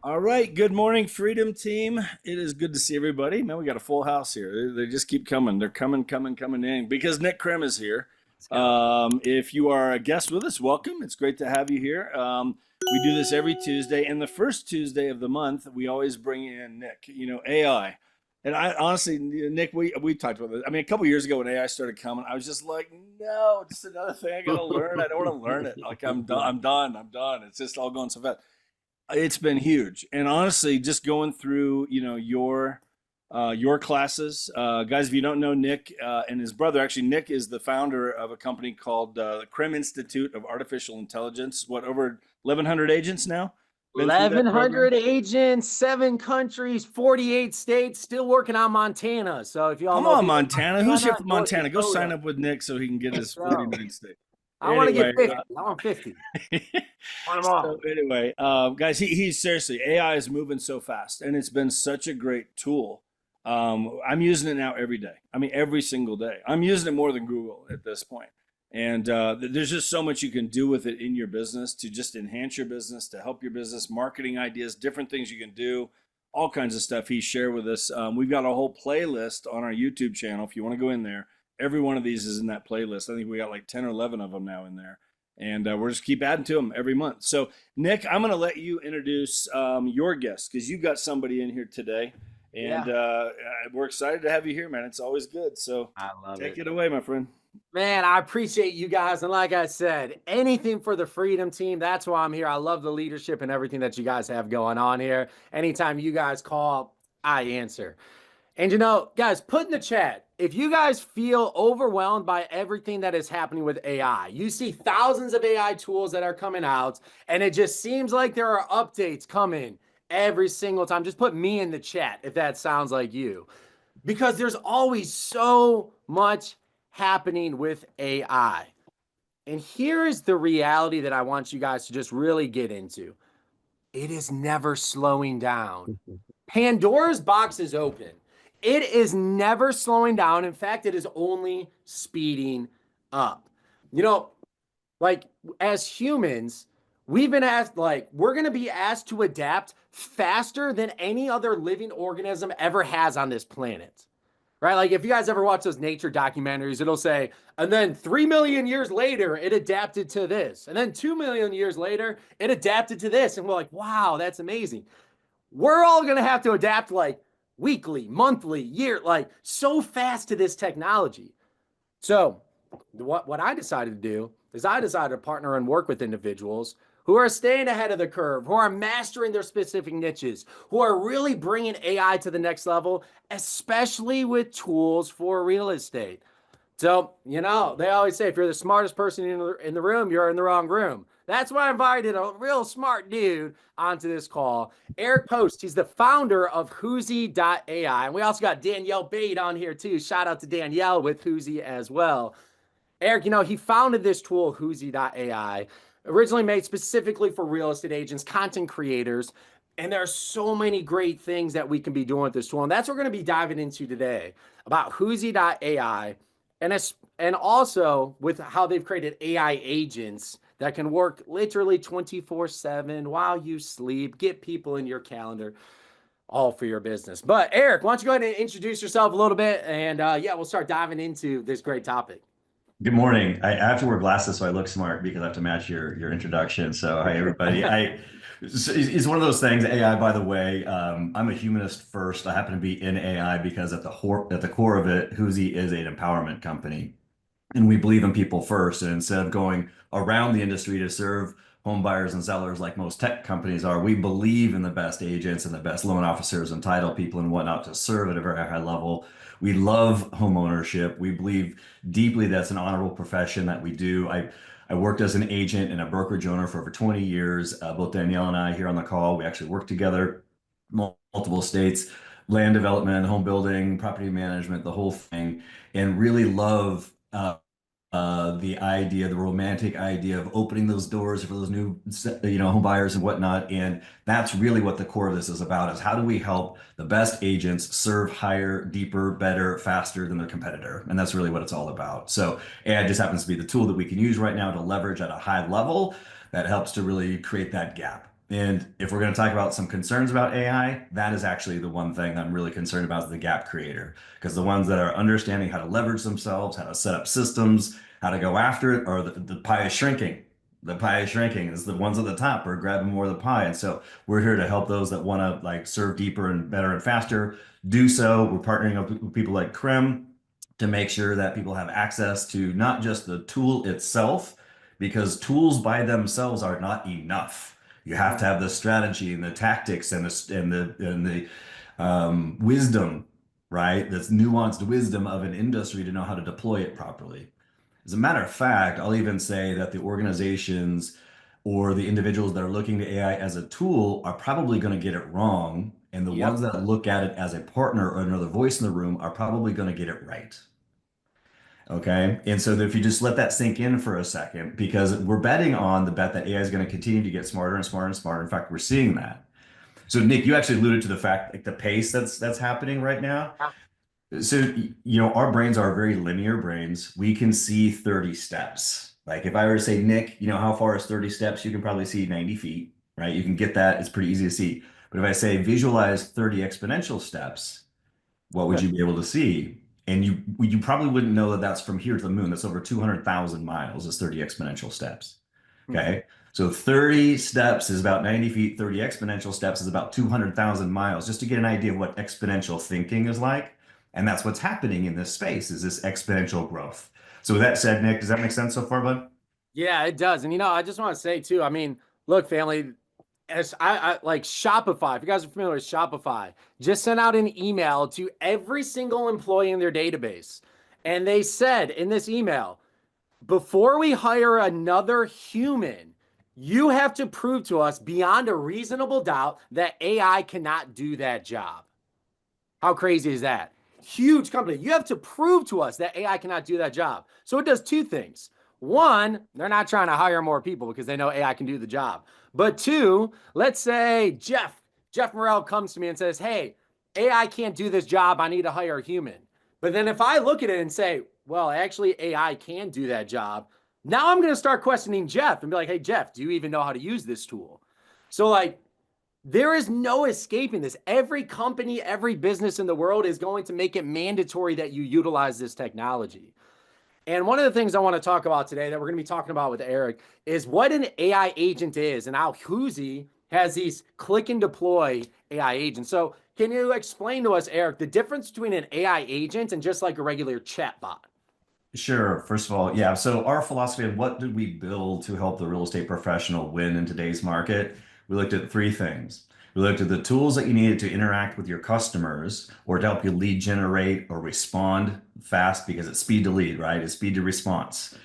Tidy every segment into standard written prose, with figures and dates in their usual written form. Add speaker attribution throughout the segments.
Speaker 1: All right, good morning, Freedom Team. It is good to see everybody. Man, we got a full house here. They just keep coming. They're coming in because Nick Krem is here.
Speaker 2: Let's go.
Speaker 1: If you are a guest with us, welcome. It's great to have you here. We do this every Tuesday, and the first Tuesday of the month, we always bring in Nick. AI. And I honestly, Nick, we talked about this. I mean, a couple years ago when AI started coming, I was just like, no, just another thing I gotta learn. I don't want to learn it. Like I'm done. I'm done. It's just all going so fast. It's been huge, and honestly, just going through, your classes, guys. If you don't know Nick and his brother, actually, Nick is the founder of a company called the Krem Institute of Artificial Intelligence. What, over 1,100 agents now? Been through that program?
Speaker 2: 1,100 agents, 7 countries, 48 states, still working on Montana. So if you all
Speaker 1: Come
Speaker 2: know
Speaker 1: on,
Speaker 2: people in
Speaker 1: Montana. Who's here
Speaker 2: Montana,
Speaker 1: from
Speaker 2: North
Speaker 1: Montana? Go sign
Speaker 2: Dakota.
Speaker 1: up with Nick so he can get his
Speaker 2: So
Speaker 1: 49 state.
Speaker 2: I want to get
Speaker 1: Anyway,
Speaker 2: 50. I want 50. Want them
Speaker 1: so
Speaker 2: all.
Speaker 1: anyway, guys, he's seriously, AI is moving so fast, and it's been such a great tool. I'm using it now every day. I mean, every single day. I'm using it more than Google at this point. And there's just so much you can do with it in your business to just enhance your business, to help your business, marketing ideas, different things you can do, all kinds of stuff he shared with us. We've got a whole playlist on our YouTube channel. If you want to go in there, every one of these is in that playlist. I think we got like 10 or 11 of them now in there. And we're just keep adding to them every month. So, Nick, I'm going to let you introduce your guest because you've got somebody in here today. And
Speaker 2: Yeah,
Speaker 1: we're excited to have you here, man. It's always good. So,
Speaker 2: I love
Speaker 1: take
Speaker 2: it.
Speaker 1: it away, my friend.
Speaker 2: Man, I appreciate you guys. And like I said, anything for the Freedom Team. That's why I'm here. I love the leadership and everything that you guys have going on here. Anytime you guys call, I answer. And guys, put in the chat if you guys feel overwhelmed by everything that is happening with AI. You see thousands of AI tools that are coming out, and it just seems like there are updates coming every single time. Just put me in the chat if that sounds like you, because there's always so much happening with AI. And here is the reality that I want you guys to just really get into. It is never slowing down. Pandora's box is open. It is never slowing down. In fact, it is only speeding up. You know, like as humans, we've been asked, like, we're going to be asked to adapt faster than any other living organism ever has on this planet. Right? Like, if you guys ever watch those nature documentaries, it'll say, and then 3 million years later, it adapted to this. And then 2 million years later, it adapted to this. And we're like, wow, that's amazing. We're all going to have to adapt like weekly, monthly, year, like so fast to this technology. So what I decided to do is I decided to partner and work with individuals who are staying ahead of the curve, who are mastering their specific niches, who are really bringing AI to the next level, especially with tools for real estate. So, they always say if you're the smartest person in the room, you're in the wrong room. That's why I invited a real smart dude onto this call. Eric Post, he's the founder of Whoozy.ai. And we also got Danielle Bate on here too. Shout out to Danielle with Whoozy as well. Eric, he founded this tool, Whoozy.ai, originally made specifically for real estate agents, content creators. And there are so many great things that we can be doing with this tool. And that's what we're going to be diving into today about Whoozy.ai and also with how they've created AI agents that can work literally 24/7 while you sleep, get people in your calendar, all for your business. But Eric, why don't you go ahead and introduce yourself a little bit, and yeah, we'll start diving into this great topic.
Speaker 3: Good morning. I have to wear glasses so I look smart because I have to match your introduction. So, hi everybody. It's one of those things. AI, by the way, I'm a humanist first. I happen to be in AI because at the core of it, Whoozy is an empowerment company, and we believe in people first. And instead of going around the industry to serve home buyers and sellers like most tech companies are, we believe in the best agents and the best loan officers and title people and whatnot to serve at a very high level. We love home ownership. We believe deeply that's an honorable profession that we do. I worked as an agent and a brokerage owner for over 20 years. Both Danielle and I here on the call, we actually work together, multiple states, land development, home building, property management, the whole thing, and really love the idea, the romantic idea of opening those doors for those new, home buyers and whatnot. And that's really what the core of this is about, is how do we help the best agents serve higher, deeper, better, faster than their competitor? And that's really what it's all about. So AI just happens to be the tool that we can use right now to leverage at a high level that helps to really create that gap. And if we're going to talk about some concerns about AI, that is actually the one thing I'm really concerned about, is the gap creator. Because the ones that are understanding how to leverage themselves, how to set up systems, how to go after it, or the pie is shrinking. The pie is shrinking. It's the ones at the top are grabbing more of the pie. And so we're here to help those that want to like serve deeper and better and faster do so. We're partnering up with people like Krem to make sure that people have access to not just the tool itself, because tools by themselves are not enough. You have to have the strategy and the tactics and the wisdom, right? That's nuanced wisdom of an industry to know how to deploy it properly. As a matter of fact, I'll even say that the organizations or the individuals that are looking to AI as a tool are probably going to get it wrong. And the ones
Speaker 2: Yep.
Speaker 3: that look at it as a partner or another voice in the room are probably going to get it right. Okay. And so if you just let that sink in for a second, because we're betting on the bet that AI is going to continue to get smarter and smarter and smarter. In fact, we're seeing that. So Nick, you actually alluded to the fact, like the pace that's happening right now. So, our brains are very linear brains. We can see 30 steps. Like if I were to say, Nick, how far is 30 steps? You can probably see 90 feet, right? You can get that. It's pretty easy to see. But if I say visualize 30 exponential steps, what would you be able to see? And you probably wouldn't know that that's from here to the moon. That's over 200,000 miles is 30 exponential steps. Okay. So 30 steps is about 90 feet. 30 exponential steps is about 200,000 miles, just to get an idea of what exponential thinking is like. And that's what's happening in this space, is this exponential growth. So with that said, Nick, does that make sense so far, bud?
Speaker 2: Yeah, it does. And I just want to say too, I mean, look, family, as I like Shopify, if you guys are familiar with Shopify, just sent out an email to every single employee in their database. And they said in this email, before we hire another human, you have to prove to us beyond a reasonable doubt that AI cannot do that job. How crazy is that? Huge company. You have to prove to us that AI cannot do that job. So it does two things. One, they're not trying to hire more people because they know AI can do the job. But two, let's say Jeff Morrell comes to me and says, hey, AI can't do this job. I need to hire a human. But then if I look at it and say, well, actually, AI can do that job, now I'm going to start questioning Jeff and be like, hey, Jeff, do you even know how to use this tool? So, like, there is no escaping this. Every company, every business in the world is going to make it mandatory that you utilize this technology. And one of the things I want to talk about today that we're going to be talking about with Eric is what an AI agent is and how Whoozy has these click and deploy AI agents. So can you explain to us, Eric, the difference between an AI agent and just like a regular chatbot?
Speaker 3: Sure. First of all, yeah. So our philosophy of what did we build to help the real estate professional win in today's market? We looked at three things. We looked at the tools that you needed to interact with your customers or to help you lead generate or respond fast, because it's speed to lead, right? It's speed to response.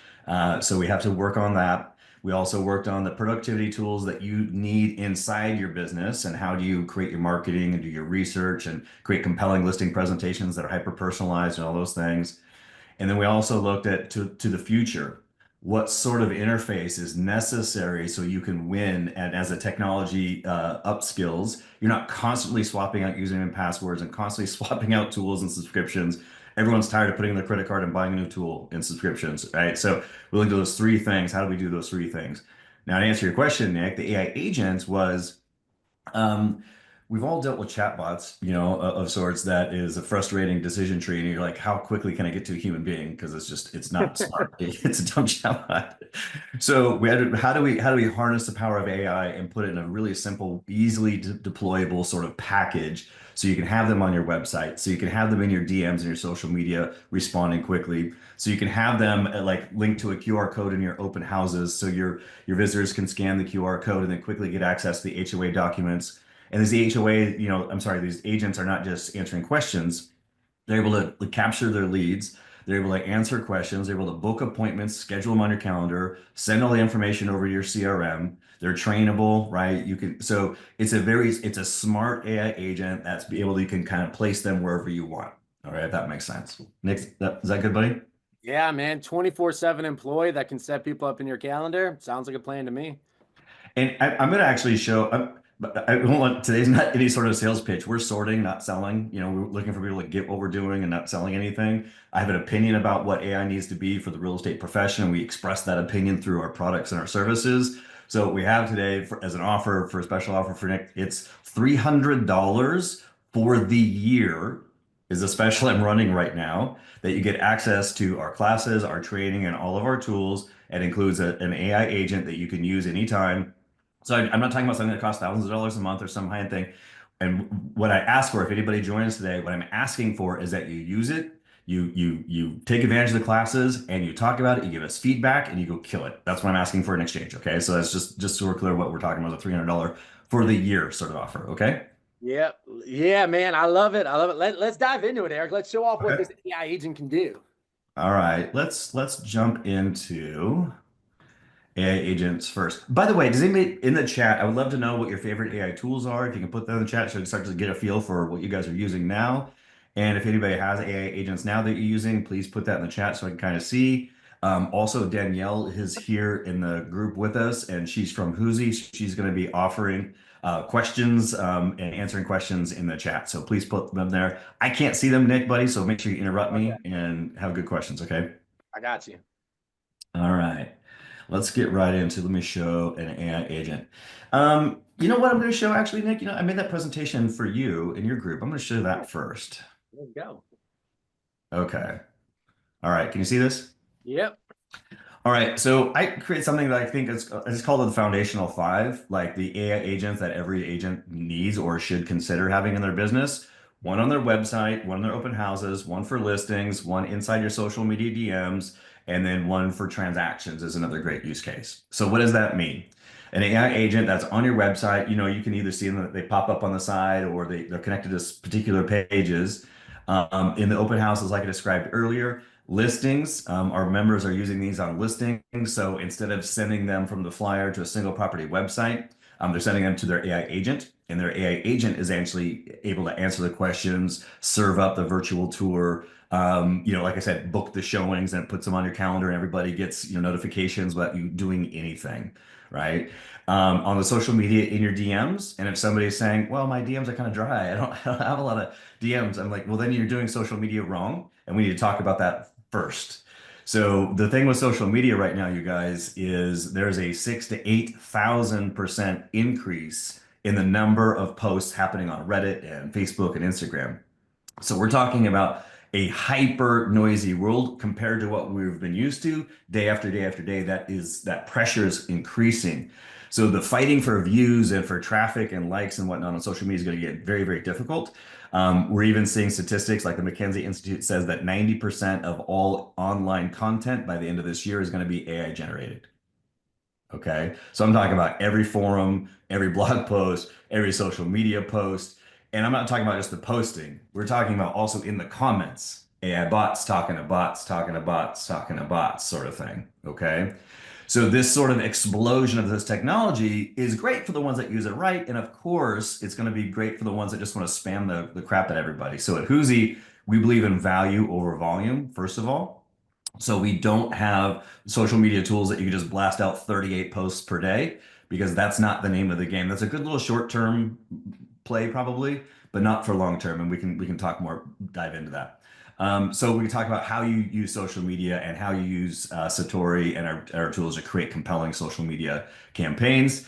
Speaker 3: So we have to work on that. We also worked on the productivity tools that you need inside your business, and how do you create your marketing and do your research and create compelling listing presentations that are hyper personalized and all those things. And then we also looked at to the future. What sort of interface is necessary so you can win? And as a technology upskills, you're not constantly swapping out username and passwords and constantly swapping out tools and subscriptions. Everyone's tired of putting in their credit card and buying a new tool and subscriptions, right? So we looked at those three things. How do we do those three things? Now, to answer your question, Nick, the AI agents was um, we've all dealt with chatbots, of sorts. That is a frustrating decision tree, and you're like, how quickly can I get to a human being? Because it's not smart. It's a dumb chatbot. So how do we harness the power of AI and put it in a really simple, easily deployable sort of package, so you can have them on your website, so you can have them in your DMs and your social media responding quickly, so you can have them like linked to a QR code in your open houses, so your visitors can scan the QR code and then quickly get access to the HOA documents. And these HOA, I'm sorry, these agents are not just answering questions. They're able to capture their leads. They're able to answer questions. They're able to book appointments, schedule them on your calendar, send all the information over to your CRM. They're trainable, right? So it's a smart AI agent that's be able to, you can kind of place them wherever you want. All right, if that makes sense. Nick, is that good, buddy?
Speaker 2: Yeah, man. 24/7 employee that can set people up in your calendar. Sounds like a plan to me.
Speaker 3: And I'm going to actually show. But I don't want today's not any sort of sales pitch. We're sorting, not selling. You know, we're looking for people to get what we're doing and not selling anything. I have an opinion about what AI needs to be for the real estate profession, and we express that opinion through our products and our services. So what we have today as an offer for a special offer for Nick, it's $300 for the year is a special I'm running right now that you get access to our classes, our training, and all of our tools. It includes an AI agent that you can use anytime. So I'm not talking about something that costs thousands of dollars a month or some high-end thing. And what I ask for, if anybody joins today, what I'm asking for is that you use it, you take advantage of the classes, and you talk about it, you give us feedback, and you go kill it. That's what I'm asking for in exchange. Okay, so that's just so we're clear what we're talking about, the $300 for the year sort of offer. Okay.
Speaker 2: Yep. Yeah, man. I love it. I love it. Let's dive into it, Eric. Let's show off what
Speaker 3: Okay.
Speaker 2: this AI agent can do.
Speaker 3: All right. Let's jump into AI agents first. By the way, does anybody in the chat? I would love to know what your favorite AI tools are. If you can put that in the chat, so I can start to get a feel for what you guys are using now. And if anybody has AI agents now that you're using, please put that in the chat so I can kind of see. Also, Danielle is here in the group with us, and she's from Hoozy. She's going to be offering questions and answering questions in the chat. So please put them there. I can't see them, Nick, buddy. So make sure you interrupt
Speaker 2: Okay.
Speaker 3: me and have good questions. Okay.
Speaker 2: I got you.
Speaker 3: All right. Let's get right into, let me show an AI agent. You know what I'm going to show actually, Nick? You know, I made that presentation for you in your group. I'm going to show that first.
Speaker 2: There we go.
Speaker 3: Okay. All right. Can you see this?
Speaker 2: Yep.
Speaker 3: All right, so I create something that I think is it's called the foundational five, like the AI agents that every agent needs or should consider having in their business. One on their website, one on their open houses, one for listings, one inside your social media DMs, and then one for transactions is another great use case. So what does that mean? An AI agent that's on your website, you know, you can either see them that they pop up on the side or they're connected to particular pages. In the open houses, like I described earlier, listings, our members are using these on listings. So instead of sending them from the flyer to a single property website, they're sending them to their AI agent, and their AI agent is actually able to answer the questions, serve up the virtual tour. You know, like I said, book the showings and it puts them on your calendar, and everybody gets notifications without you doing anything, right? On the social media in your DMs, and if somebody's saying, "Well, my DMs are kind of dry, I don't have a lot of DMs," I'm like, "Well, then you're doing social media wrong, and we need to talk about that first." So the thing with social media right now, you guys, is there's a 6 to 8,000% increase in the number of posts happening on Reddit and Facebook and Instagram. So we're talking about a hyper noisy world compared to what we've been used to day after day after day. That pressure is increasing. So the fighting for views and for traffic and likes and whatnot on social media is going to get very, very difficult. We're even seeing statistics like the McKinsey Institute says that 90% of all online content by the end of this year is going to be AI generated. Okay. So I'm talking about every forum, every blog post, every social media post. And I'm not talking about just the posting. We're talking about also in the comments, AI bots talking to bots, talking to bots, talking to bots sort of thing. Okay. So this sort of explosion of this technology is great for the ones that use it right. And of course, it's going to be great for the ones that just want to spam the crap at everybody. So at Hoozy, we believe in value over volume, first of all. So we don't have social media tools that you can just blast out 38 posts per day because that's not the name of the game. That's a good little short-term play probably, but not for long-term. And we can talk more, dive into that. So we can talk about how you use social media and how you use Satori and our tools to create compelling social media campaigns.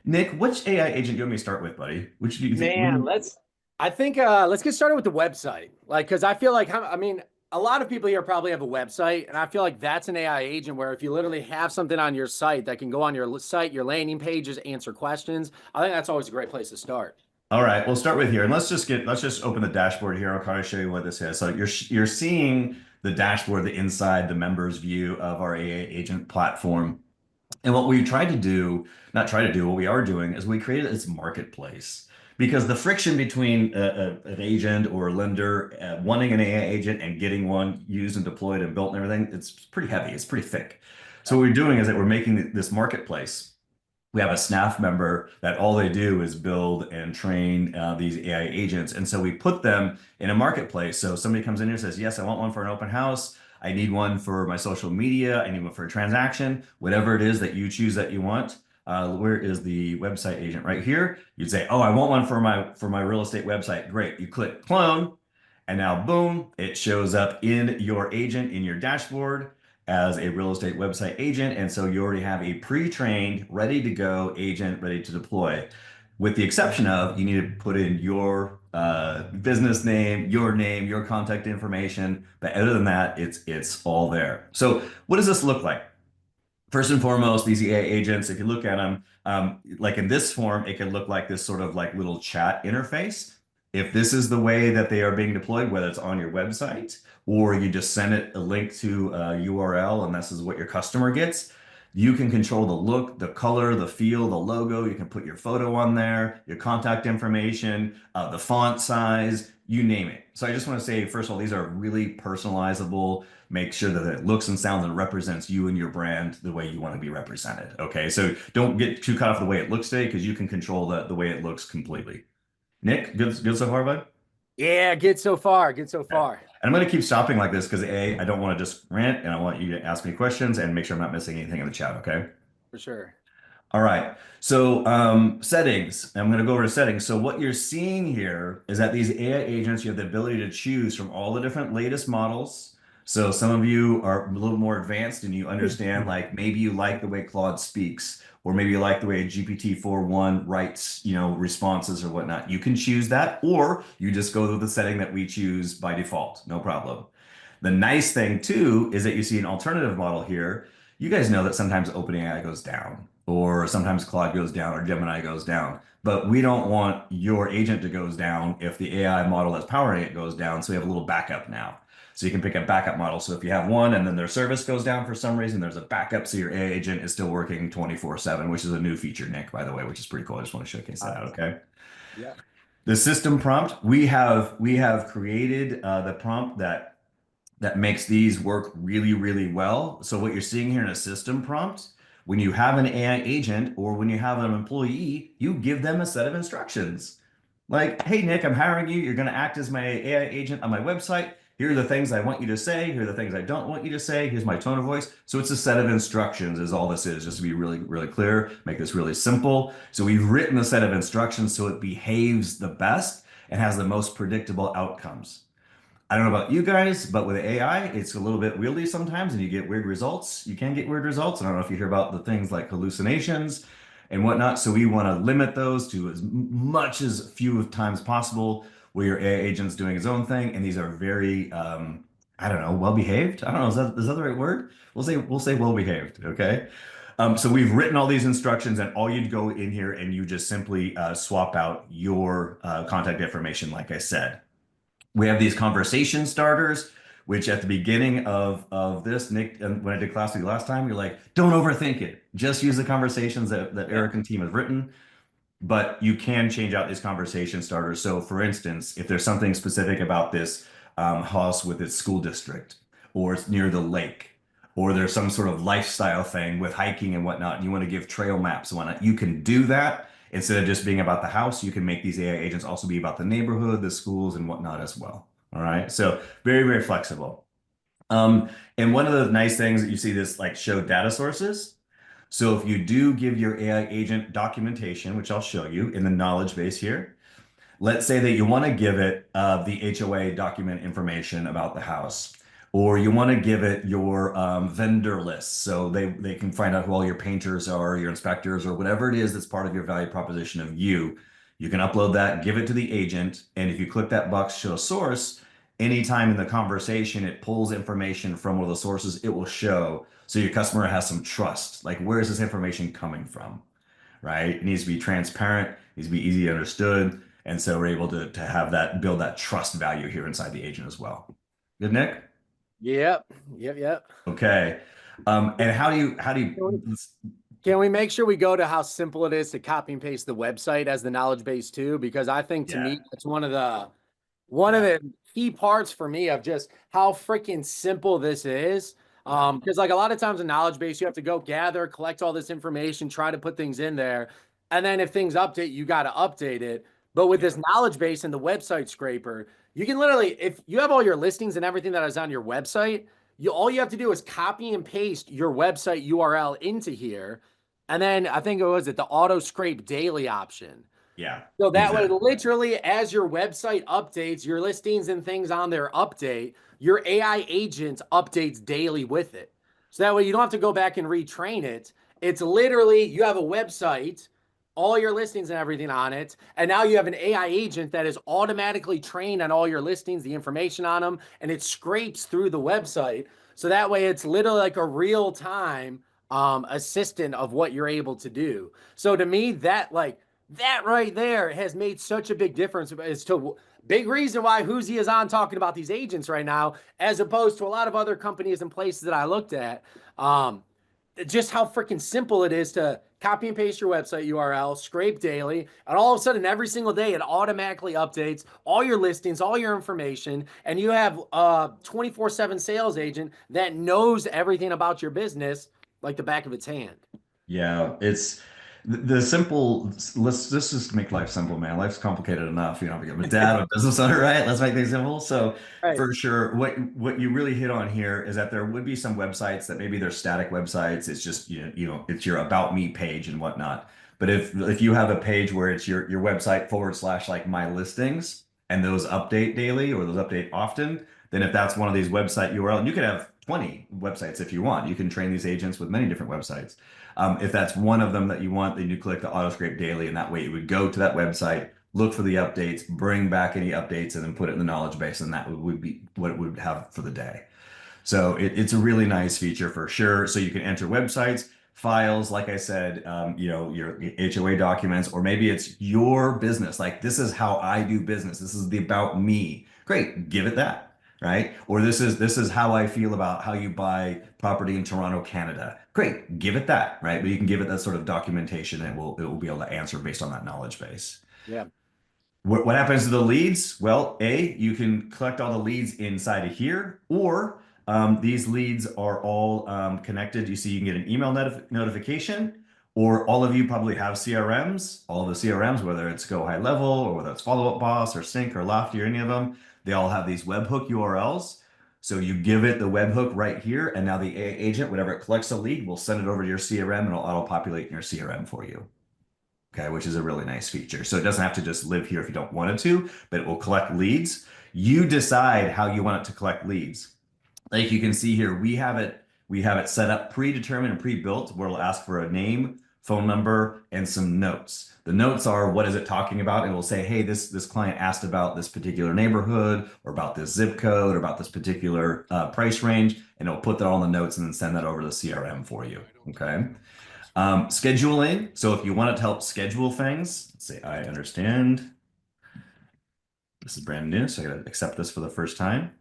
Speaker 3: Nick, which AI agent do you want me to start with, buddy? Which do you think?
Speaker 2: Man, I think let's get started with the website. Like, because I feel like I mean, a lot of people here probably have a website, and I feel like that's an AI agent where if you literally have something on your site that can go on your site, your landing pages, answer questions, I think that's always a great place to start.
Speaker 3: All right, we'll start with here, and let's just open the dashboard here. I'll kind of show you what this is. So you're seeing the dashboard, the inside, the members view of our AI agent platform. And what we tried to do, not try to do, what we are doing is we created this marketplace because the friction between an agent or a lender wanting an AI agent and getting one used and deployed and built and everything, it's pretty heavy, it's pretty thick. So what we're doing is that we're making this marketplace. We have a staff member that all they do is build and train these AI agents. And so we put them in a marketplace. So somebody comes in here and says, yes, I want one for an open house. I need one for my social media. I need one for a transaction, whatever it is that you choose that you want. Where is the website agent? Right here. You'd say, oh, I want one for my real estate website. Great. You click clone, and now boom, it shows up in your agent in your dashboard as a real estate website agent. And so you already have a pre-trained, ready to go agent ready to deploy. With the exception of you need to put in your business name, your contact information. But other than that, it's all there. So what does this look like? First and foremost, these EA agents, if you look at them, like in this form, it could look like this sort of like little chat interface. If this is the way that they are being deployed, whether it's on your website or you just send it a link to a URL and this is what your customer gets, you can control the look, the color, the feel, the logo. You can put your photo on there, your contact information, the font size, you name it. So I just want to say, first of all, these are really personalizable. Make sure that it looks and sounds and represents you and your brand the way you want to be represented. Okay, so don't get too caught off the way it looks today because you can control the way it looks completely. Nick, good so far, bud?
Speaker 2: Yeah, good so far. Good so
Speaker 3: Okay.
Speaker 2: far.
Speaker 3: And I'm going to keep stopping like this because A, I don't want to just rant and I want you to ask me questions and make sure I'm not missing anything in the chat. Okay.
Speaker 2: For sure.
Speaker 3: All right. So settings. I'm going to go over to settings. So what you're seeing here is that these AI agents, you have the ability to choose from all the different latest models. So some of you are a little more advanced and you understand, like maybe you like the way Claude speaks, or maybe you like the way GPT-4.1 writes, responses or whatnot. You can choose that, or you just go to the setting that we choose by default. No problem. The nice thing too is that you see an alternative model here. You guys know that sometimes OpenAI goes down, or sometimes Claude goes down, or Gemini goes down. But we don't want your agent to goes down if the AI model that's powering it goes down. So we have a little backup now. So you can pick a backup model. So if you have one and then their service goes down for some reason, there's a backup. So your AI agent is still working 24/7, which is a new feature, Nick, by the way, which is pretty cool. I just want to showcase that. Okay.
Speaker 2: Yeah.
Speaker 3: The system prompt, we have created the prompt that makes these work really, really well. So what you're seeing here in a system prompt, when you have an AI agent or when you have an employee, you give them a set of instructions. Like, hey, Nick, I'm hiring you. You're going to act as my AI agent on my website. Here are the things I want you to say. Here are the things I don't want you to say. Here's my tone of voice. So it's a set of instructions is all this is, just to be really, really clear, make this really simple. So we've written a set of instructions so it behaves the best and has the most predictable outcomes. I don't know about you guys, but with AI, it's a little bit wieldy sometimes and you get weird results. You can get weird results. I don't know if you hear about the things like hallucinations and whatnot. So we want to limit those to as much as few of times possible where your AI agent's doing his own thing. And these are very, I don't know, well behaved. I don't know, is that the right word? We'll say well behaved. Okay. So we've written all these instructions and all you'd go in here and you just simply swap out your contact information, like I said. We have these conversation starters, which at the beginning of this, Nick, and when I did class with you last time, you're like, don't overthink it. Just use the conversations that Eric and team have written. But you can change out these conversation starters. So for instance, if there's something specific about this house with its school district, or it's near the lake, or there's some sort of lifestyle thing with hiking and whatnot, and you want to give trail maps and whatnot, you can do that. Instead of just being about the house, you can make these AI agents also be about the neighborhood, the schools, and whatnot as well. All right. So very, very flexible. And one of the nice things that you see this like show data sources. So if you do give your AI agent documentation, which I'll show you in the knowledge base here, let's say that you want to give it the HOA document information about the house, or you want to give it your vendor list so they can find out who all your painters are, your inspectors, or whatever it is that's part of your value proposition of you. You can upload that, give it to the agent, and if you click that box, show source, anytime in the conversation it pulls information from one of the sources, it will show. So your customer has some trust. Like, where is this information coming from? Right? It needs to be transparent, it needs to be easy understood. And so we're able to have that, build that trust value here inside the agent as well. Good, Nick?
Speaker 2: Yep. Yep.
Speaker 3: Okay. And how do you,
Speaker 2: Can we make sure we go to how simple it is to copy and paste the website as the knowledge base too? Because I think to me, that's one of the key parts for me of just how freaking simple this is. Because like a lot of times in knowledge base, you have to go gather, collect all this information, try to put things in there. And then if things update, you got to update it. But with this knowledge base and the website scraper, you can literally, if you have all your listings and everything that is on your website, all you have to do is copy and paste your website URL into here. And then I think it was the auto scrape daily option.
Speaker 3: Yeah,
Speaker 2: So that way,
Speaker 3: exactly.
Speaker 2: literally, as your website updates, your listings and things on there update, your AI agent updates daily with it. So that way, you don't have to go back and retrain it. It's literally, you have a website, all your listings and everything on it. And now you have an AI agent that is automatically trained on all your listings, the information on them, and it scrapes through the website. So that way, it's literally like a real time assistant of what you're able to do. So to me, that right there has made such a big difference as to big reason why Whoosy is on talking about these agents right now, as opposed to a lot of other companies and places that I looked at. Just how freaking simple it is to copy and paste your website URL, scrape daily, and all of a sudden, every single day, it automatically updates all your listings, all your information, and you have a 24/7 sales agent that knows everything about your business like the back of its hand.
Speaker 3: Yeah, it's the simple. Let's just make life simple, man. Life's complicated enough. You know, I'm a dad, I'm a business owner, right? Let's make things simple. So
Speaker 2: Right.
Speaker 3: for sure, what you really hit on here is that there would be some websites that maybe they're static websites. It's just it's your about me page and whatnot. But if you have a page where it's your website / like my listings and those update daily or those update often, then if that's one of these website URL, and you can have 20 websites if you want. You can train these agents with many different websites. If that's one of them that you want, then you click the auto scrape daily, and that way it would go to that website, look for the updates, bring back any updates, and then put it in the knowledge base, and that would be what it would have for the day. So it's a really nice feature for sure. So you can enter websites, files, like I said, your HOA documents, or maybe it's your business. Like this is how I do business. This is the about me. Great, give it that, right? Or this is how I feel about how you buy property in Toronto, Canada. Great, give it that, right? But you can give it that sort of documentation, and it will be able to answer based on that knowledge base.
Speaker 2: Yeah.
Speaker 3: What happens to the leads? Well, you can collect all the leads inside of here, or these leads are all connected. You see, you can get an email notification, or all of you probably have CRMs. All of the CRMs, whether it's Go High Level or whether it's Follow Up Boss or Sync or Lofty or any of them, they all have these webhook URLs. So you give it the webhook right here, and now the AI agent, whenever it collects a lead, will send it over to your CRM and it'll auto-populate in your CRM for you. Okay, which is a really nice feature. So it doesn't have to just live here if you don't want it to, but it will collect leads. You decide how you want it to collect leads. Like you can see here, we have it set up predetermined and pre-built where it'll ask for a name, phone number, and some notes. The notes are what is it talking about, and it will say, hey, this client asked about this particular neighborhood or about this zip code or about this particular price range, and it'll put that all in the notes and then send that over to the CRM for you. Okay. Scheduling. So if you want it to help schedule things, let's say I understand. This is brand new, so I gotta accept this for the first time.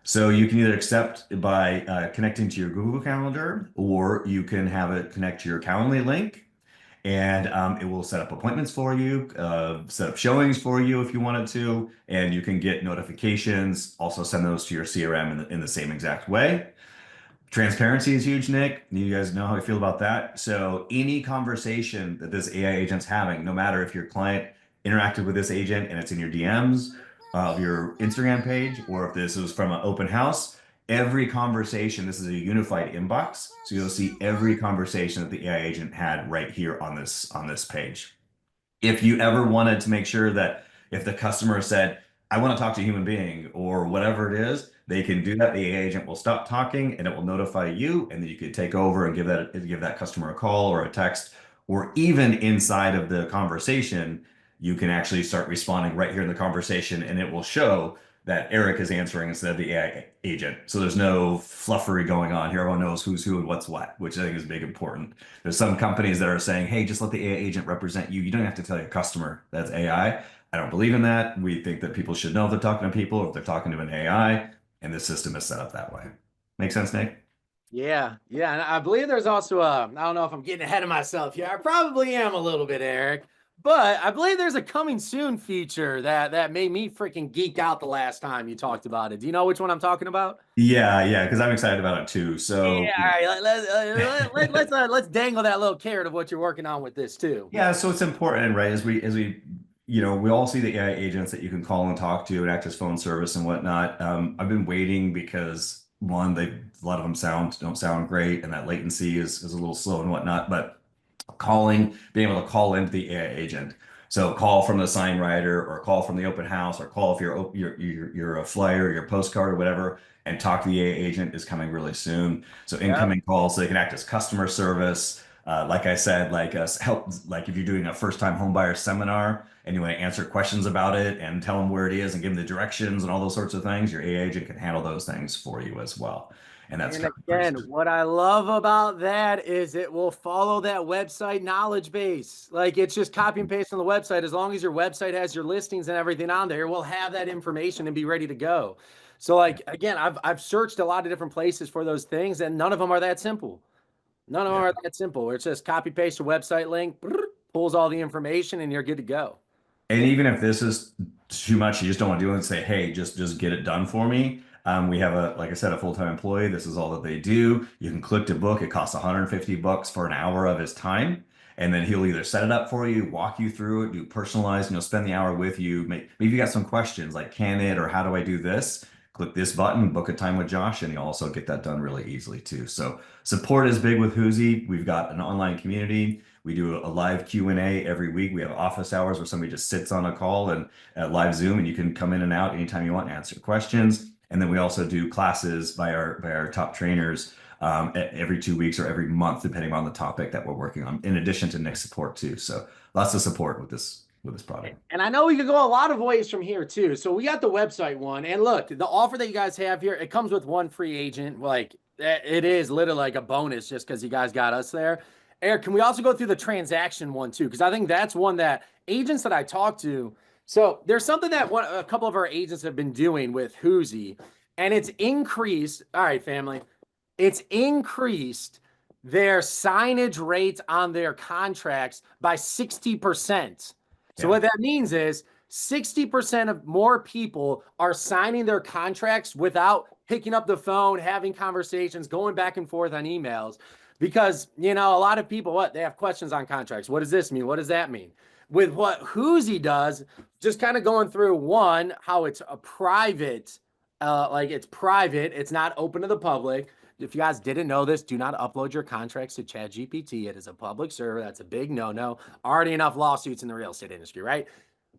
Speaker 3: So you can either accept by connecting to your Google Calendar, or you can have it connect to your Calendly link, and it will set up appointments for you, set up showings for you if you wanted to, and you can get notifications, also send those to your CRM in the same exact way. Transparency is huge, Nick. You guys know how I feel about that. So any conversation that this AI agent's having, no matter if your client interacted with this agent and it's in your DMs of your Instagram page, or if this is from an open house, every conversation, this is a unified inbox. So you'll see every conversation that the AI agent had right here on this page. If you ever wanted to make sure that if the customer said, I want to talk to a human being or whatever it is, they can do that. The AI agent will stop talking and it will notify you, and then you could take over and give that customer a call or a text, or even inside of the conversation, you can actually start responding right here in the conversation, and it will show that Eric is answering instead of the AI agent. So there's no fluffery going on here. Everyone knows who's who and what's what, which I think is big important. There's some companies that are saying, hey, just let the AI agent represent you. You don't have to tell your customer that's AI. I don't believe in that. We think that people should know if they're talking to people or if they're talking to an AI, and the system is set up that way. Make sense, Nick?
Speaker 2: Yeah, yeah, and I believe there's also I don't know if I'm getting ahead of myself here. I probably am a little bit, Eric, but I believe there's a coming soon feature that made me freaking geek out the last time you talked about it. Do you know which one I'm talking about?
Speaker 3: Yeah, because I'm excited about it too. So
Speaker 2: Yeah, all right. Let's dangle that little carrot of what you're working on with this too.
Speaker 3: yeah, so it's important, right? We all see the AI agents that you can call and talk to and act as phone service and whatnot. I've been waiting because one, a lot of them don't sound great, and that latency is a little slow and whatnot. But being able to call into the AI agent. So call from the sign writer, or call from the open house, or call if you're a flyer, your postcard, or whatever, and talk to the AI agent is coming really soon. So
Speaker 2: Yep.
Speaker 3: incoming calls, so they can act as customer service. Like I said, like help, like if you're doing a first-time homebuyer seminar and you want to answer questions about it and tell them where it is and give them the directions and all those sorts of things, your AI agent can handle those things for you as well. And that's
Speaker 2: And
Speaker 3: coming pretty
Speaker 2: again,
Speaker 3: soon.
Speaker 2: what I love about that is it will follow that website knowledge base. Like it's just copy and paste on the website. As long as your website has your listings and everything on there, we'll have that information and be ready to go. So like again, I've searched a lot of different places for those things, and none of them are that simple. None of them
Speaker 3: Yeah.
Speaker 2: are that simple. Where it's just copy paste your website link, pulls all the information, and you're good to go.
Speaker 3: And even if this is too much, you just don't want to do it and say, hey, just get it done for me. We have like I said, a full-time employee. This is all that they do. You can click to book. It costs $150 for an hour of his time. And then he'll either set it up for you, walk you through it, do personalized, spend the hour with you. Maybe you got some questions like, can it, or how do I do this? Click this button, book a time with Josh, and you also get that done really easily too. So support is big with Whoosy. We've got an online community. We do a live Q&A every week. We have office hours where somebody just sits on a call and live Zoom, and you can come in and out anytime you want and answer questions. And then we also do classes by our top trainers every 2 weeks or every month, depending on the topic that we're working on, in addition to Nick's support too. So lots of support with this product.
Speaker 2: And I know we could go a lot of ways from here too. So we got the website one, and look, the offer that you guys have here, it comes with one free agent. Like it is literally like a bonus just because you guys got us there. Eric, can we also go through the transaction one too? Because I think that's one that agents that I talk to. So there's something that a couple of our agents have been doing with Whoosy, and it's increased. All right, family, it's increased their signage rate on their contracts by 60%. So
Speaker 3: Yeah.
Speaker 2: what that means is 60% of more people are signing their contracts without picking up the phone, having conversations, going back and forth on emails. Because, a lot of people, they have questions on contracts. What does this mean? What does that mean? With what Whoosy does, just kind of going through one, how it's a private, it's private, it's not open to the public. If you guys didn't know this, do not upload your contracts to ChatGPT. It is a public server. That's a big no-no. Already enough lawsuits in the real estate industry, right?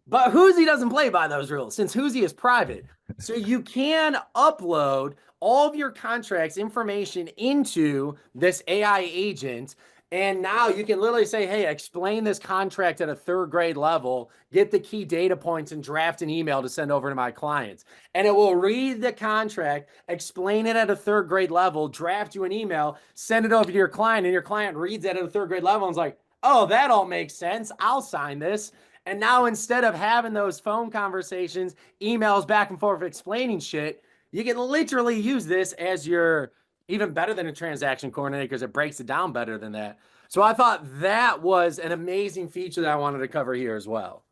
Speaker 2: But Whoosy doesn't play by those rules since Whoosy is private. So you can upload all of your contracts information into this AI agent. And now you can literally say, hey, explain this contract at a third grade level, get the key data points, and draft an email to send over to my clients. And it will read the contract, explain it at a third grade level, draft you an email, send it over to your client, and your client reads it at a third grade level and is like, oh, that all makes sense. I'll sign this. And now instead of having those phone conversations, emails back and forth explaining shit, you can literally use this as your even better than a transaction coordinator because it breaks it down better than that. So I thought that was an amazing feature that I wanted to cover here as well.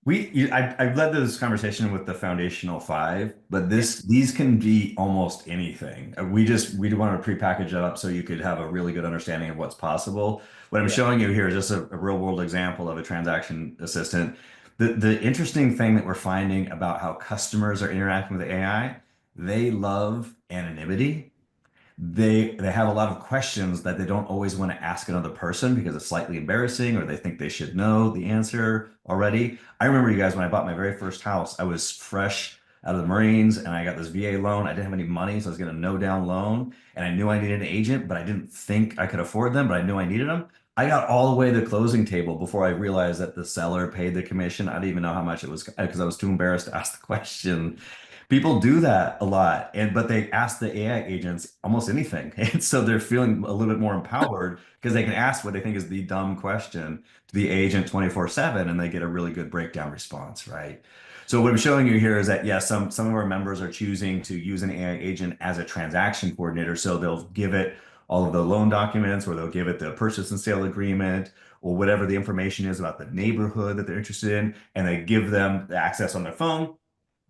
Speaker 3: I've led this conversation with the foundational five, but these can be almost anything. We want to prepackage it up so you could have a really good understanding of what's possible. What I'm showing you here is just a real world example of a transaction assistant. The interesting thing that we're finding about how customers are interacting with AI, they love anonymity. They have a lot of questions that they don't always want to ask another person because it's slightly embarrassing, or they think they should know the answer already. I remember, you guys, when I bought my very first house, I was fresh out of the Marines and I got this VA loan. I didn't have any money, so I was getting a no down loan, and I knew I needed an agent, but I didn't think I could afford them, but I knew I needed them. I got all the way to the closing table before I realized that the seller paid the commission. I didn't even know how much it was because I was too embarrassed to ask the question. People do that a lot, but they ask the AI agents almost anything. And so they're feeling a little bit more empowered because they can ask what they think is the dumb question to the agent 24/7, and they get a really good breakdown response, right? So what I'm showing you here is that, yes, some of our members are choosing to use an AI agent as a transaction coordinator. So they'll give it all of the loan documents, or they'll give it the purchase and sale agreement, or whatever the information is about the neighborhood that they're interested in, and they give them the access on their phone,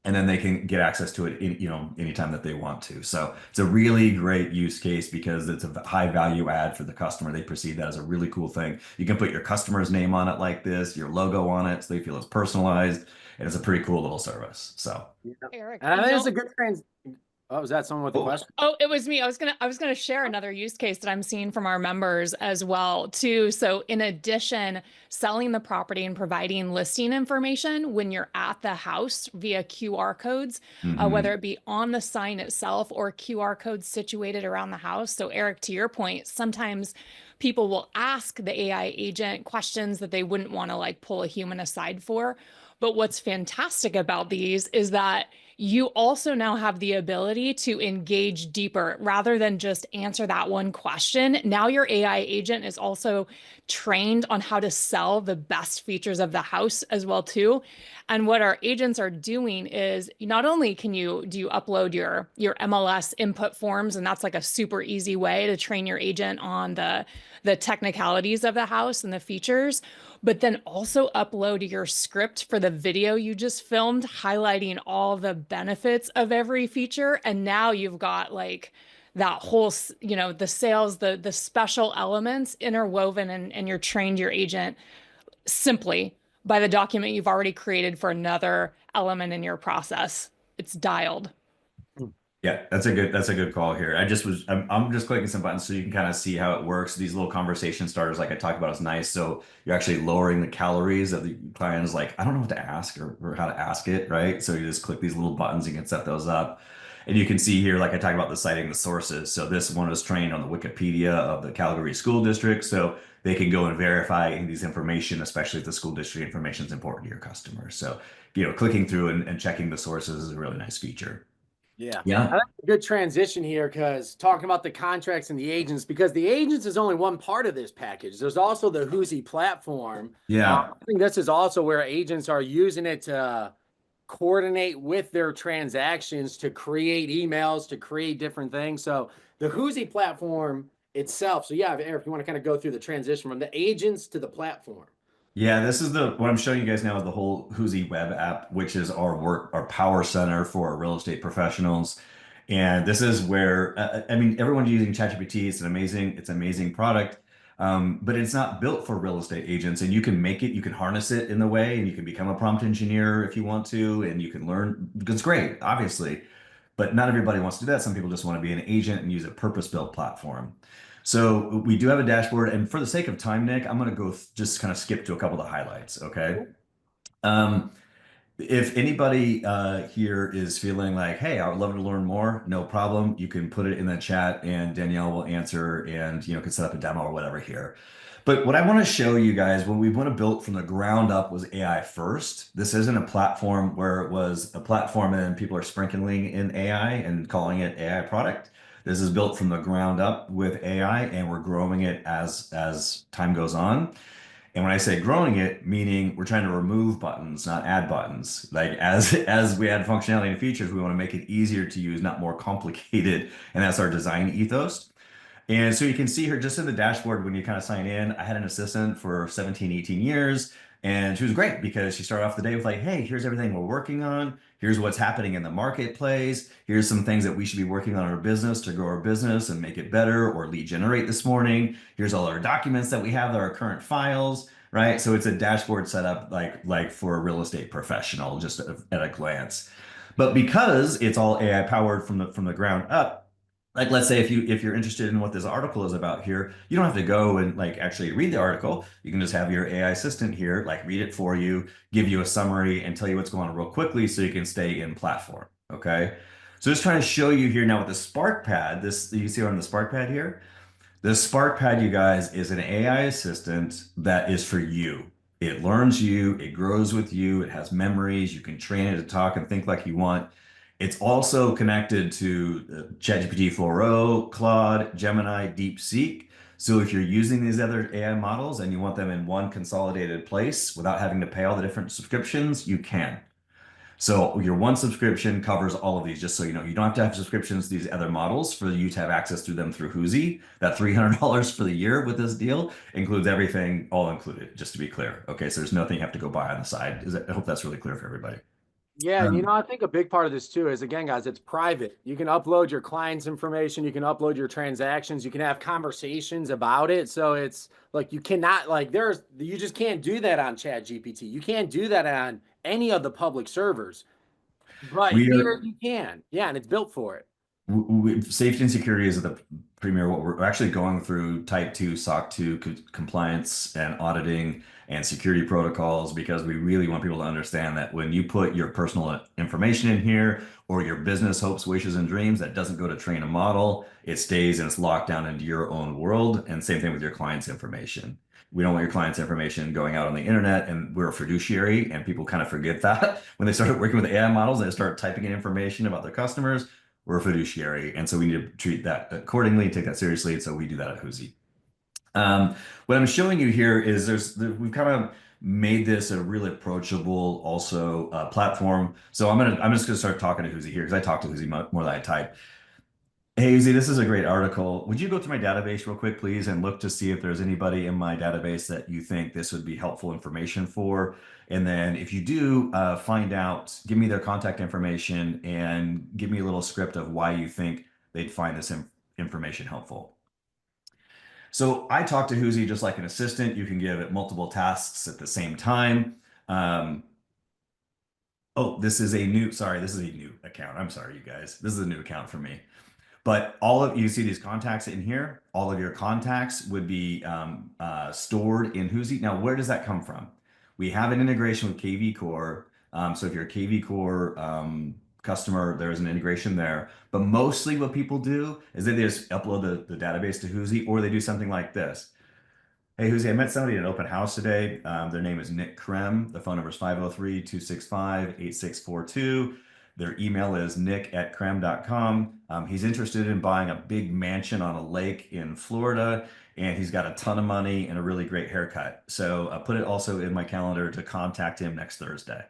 Speaker 3: and then they can get access to it anytime that they want to. So it's a really great use case because it's a high value add for the customer. They perceive that as a really cool thing. You can put your customer's name on it like this, your logo on it, so they feel it's personalized, and it's a pretty cool little service. So
Speaker 4: Eric,
Speaker 2: And I think it's a good trans. Oh, was that someone with a
Speaker 3: Oh,
Speaker 2: question?
Speaker 4: Oh, it was me. I was gonna share another use case that I'm seeing from our members as well too. So in addition, selling the property and providing listing information when you're at the house via QR codes, whether
Speaker 3: mhm.
Speaker 4: it be on the sign itself or QR codes situated around the house. So Eric, to your point, sometimes people will ask the AI agent questions that they wouldn't want to like pull a human aside for. But what's fantastic about these is that you also now have the ability to engage deeper rather than just answer that one question. Now your AI agent is also trained on how to sell the best features of the house as well too. And what our agents are doing is not only can you upload your MLS input forms, and that's like a super easy way to train your agent on the technicalities of the house and the features, but then also upload your script for the video you just filmed, highlighting all the benefits of every feature. And now you've got like that whole, the sales, the special elements interwoven, and you're trained your agent simply by the document you've already created for another element in your process. It's dialed.
Speaker 3: Yeah, that's a good call here. I'm just clicking some buttons so you can kind of see how it works. These little conversation starters, like I talked about, is nice. So you're actually lowering the calories of the client is like, I don't know what to ask or how to ask it, right? So you just click these little buttons, you can set those up. And you can see here, like I talked about the citing the sources. So this one was trained on the Wikipedia of the Calgary School District. So they can go and verify these information, especially if the school district information is important to your customers. So, clicking through and checking the sources is a really nice feature.
Speaker 2: Yeah. I
Speaker 3: Yeah.
Speaker 2: think a good transition here because talking about the contracts and the agents, because the agents is only one part of this package. There's also the Whoosy platform.
Speaker 3: Yeah.
Speaker 2: I think this is also where agents are using it to coordinate with their transactions to create emails, to create different things. So the Whoosy platform itself. So yeah, Eric, if you want to kind of go through the transition from the agents to the platform.
Speaker 3: Yeah, this is what I'm showing you guys now is the whole Whoosy web app, which is our power center for real estate professionals. And this is where I mean everyone's using ChatGPT. It's an amazing product. But it's not built for real estate agents. And you can harness it in the way, and you can become a prompt engineer if you want to, and you can learn. It's great, obviously. But not everybody wants to do that. Some people just want to be an agent and use a purpose-built platform. So we do have a dashboard, and for the sake of time, Nick, I'm going to go just kind of skip to a couple of the highlights. Okay. Um, if anybody here is feeling like, hey, I would love to learn more, no problem. You can put it in the chat, and Danielle will answer, and can set up a demo or whatever here. But what I want to show you guys, what we want to build from the ground up was AI first. This isn't a platform where it was a platform and then people are sprinkling in AI and calling it AI product. This is built from the ground up with AI, and we're growing it as time goes on. And when I say growing it, meaning we're trying to remove buttons, not add buttons. Like as we add functionality and features, we want to make it easier to use, not more complicated. And that's our design ethos. And so you can see here just in the dashboard when you kind of sign in, I had an assistant for 17, 18 years. And she was great because she started off the day with like, hey, here's everything we're working on. Here's what's happening in the marketplace. Here's some things that we should be working on in our business to grow our business and make it better or lead generate this morning. Here's all our documents that we have that are current files, right? So it's a dashboard set up like for a real estate professional, just at a glance. But because it's all AI powered from the ground up, like let's say if you're interested in what this article is about here, you don't have to go and like actually read the article. You can just have your AI assistant here like read it for you, give you a summary, and tell you what's going on real quickly so you can stay in platform. Okay. So just trying to show you here now with the Spark Pad, this you see on the Spark Pad here. The Spark Pad, you guys, is an AI assistant that is for you. It learns you, it grows with you, it has memories, you can train it to talk and think like you want. It's also connected to ChatGPT 4o, Claude, Gemini, DeepSeek. So if you're using these other AI models and you want them in one consolidated place without having to pay all the different subscriptions, you can. So your one subscription covers all of these, just so you know. You don't have to have subscriptions to these other models for you to have access to them through Whoosy. That $300 for the year with this deal includes everything, all included, just to be clear. Okay, so there's nothing you have to go buy on the side. I hope that's really clear for everybody.
Speaker 2: Yeah, and
Speaker 3: Um,
Speaker 2: I think a big part of this too is again, guys, it's private. You can upload your client's information, you can upload your transactions, you can have conversations about it. So it's like you cannot you just can't do that on Chat GPT. You can't do that on any of the public servers. But
Speaker 3: we
Speaker 2: here
Speaker 3: are
Speaker 2: you can. Yeah, and it's built for it.
Speaker 3: Safety and security is the premier. What we're actually going through type 2 SOC 2 compliance and auditing and security protocols, because we really want people to understand that when you put your personal information in here, or your business hopes, wishes, and dreams, that doesn't go to train a model. It stays and it's locked down into your own world. And same thing with your client's information. We don't want your client's information going out on the internet, and we're a fiduciary, and people kind of forget that when they start working with AI models and they start typing in information about their customers. We're a fiduciary, and so we need to treat that accordingly, take that seriously. And so we do that at Whoosy. What I'm showing you here is we've kind of made this a really approachable also platform. So I'm just gonna start talking to Whoosy here, because I talk to Whoosy more than I type. Hey, Uzi, this is a great article. Would you go to my database real quick, please, and look to see if there's anybody in my database that you think this would be helpful information for? And then if you do, find out, give me their contact information and give me a little script of why you think they'd find this information helpful. So I talk to Whoosy just like an assistant. You can give it multiple tasks at the same time. Oh, this is a new account. I'm sorry, you guys. This is a new account for me. But all of you see these contacts in here, all of your contacts would be stored in Whoosy. Now, where does that come from? We have an integration with KV Core. So if you're a KV Core customer, there's an integration there. But mostly what people do is they just upload the database to Whoosy, or they do something like this. Hey, Whoosy, I met somebody at an open house today. Their name is Nick Krem. The phone number is 503-265-8642. Their email is nick@krem.com. He's interested in buying a big mansion on a lake in Florida, and he's got a ton of money and a really great haircut. So I put it also in my calendar to contact him next Thursday.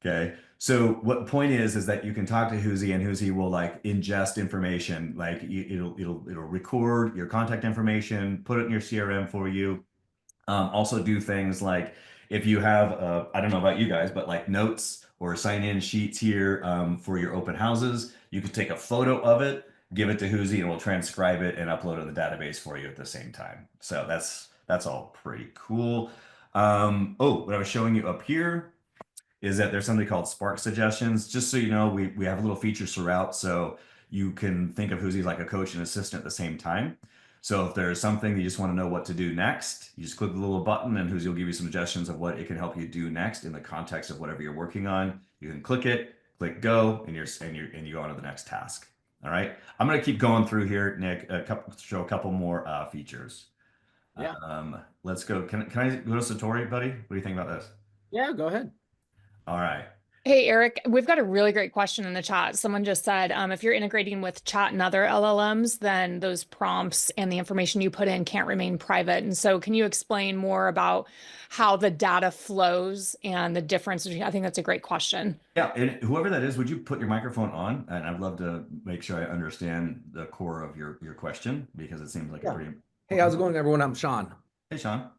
Speaker 3: Okay. So what the point is that you can talk to Whoosy, and Whoosy will like ingest information. Like it'll record your contact information, put it in your CRM for you. Also do things like, if you have, I don't know about you guys, but like notes or sign-in sheets here for your open houses, you could take a photo of it, give it to Whoosy, and we'll transcribe it and upload it to the database for you at the same time. So that's all pretty cool. Oh, what I was showing you up here is that there's something called Spark Suggestions. Just so you know, we have a little feature throughout, so you can think of Whoosy like a coach and assistant at the same time. So if there's something you just want to know what to do next, you just click the little button, and Whoosy will give you some suggestions of what it can help you do next in the context of whatever you're working on. You can click it, click go, and you go on to the next task. All right. I'm going to keep going through here, Nick. Show a couple more features.
Speaker 2: Yeah.
Speaker 3: Let's go. Can I go to Satori, buddy? What do you think about this?
Speaker 2: Yeah, go ahead.
Speaker 3: All right.
Speaker 4: Hey, Eric, we've got a really great question in the chat. Someone just said, if you're integrating with chat and other LLMs, then those prompts and the information you put in can't remain private. And so can you explain more about how the data flows and the difference between, I think that's a great question.
Speaker 3: Yeah, and whoever that is, would you put your microphone on? And I'd love to make sure I understand the core of your question, because it seems like a pretty.
Speaker 5: Hey, how's it going, everyone? I'm Sean.
Speaker 3: Hey, Sean.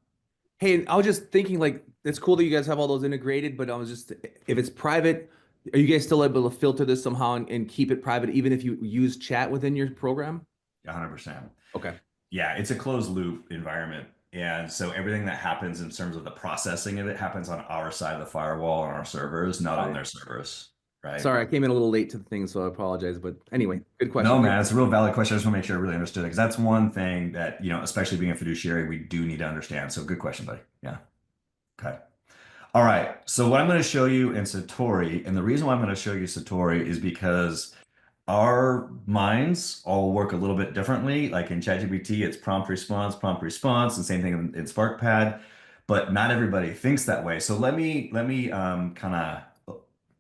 Speaker 5: Hey, I was just thinking, like, it's cool that you guys have all those integrated, but I was just, if it's private, are you guys still able to filter this somehow and keep it private, even if you use chat within your program?
Speaker 3: 100%.
Speaker 5: Okay.
Speaker 3: Yeah, it's a closed loop environment. And so everything that happens in terms of the processing of it happens on our side of the firewall on our servers, not on their servers. Right.
Speaker 5: Sorry, I came in a little late to the thing, so I apologize. But anyway, good question.
Speaker 3: No, man, it's a real valid question. I just want to make sure I really understood it, because that's one thing that, especially being a fiduciary, we do need to understand. So good question, buddy. Yeah. Okay. All right. So what I'm going to show you in Satori, and the reason why I'm going to show you Satori is because our minds all work a little bit differently. Like in ChatGPT, it's prompt response, and same thing in SparkPad, but not everybody thinks that way. So let me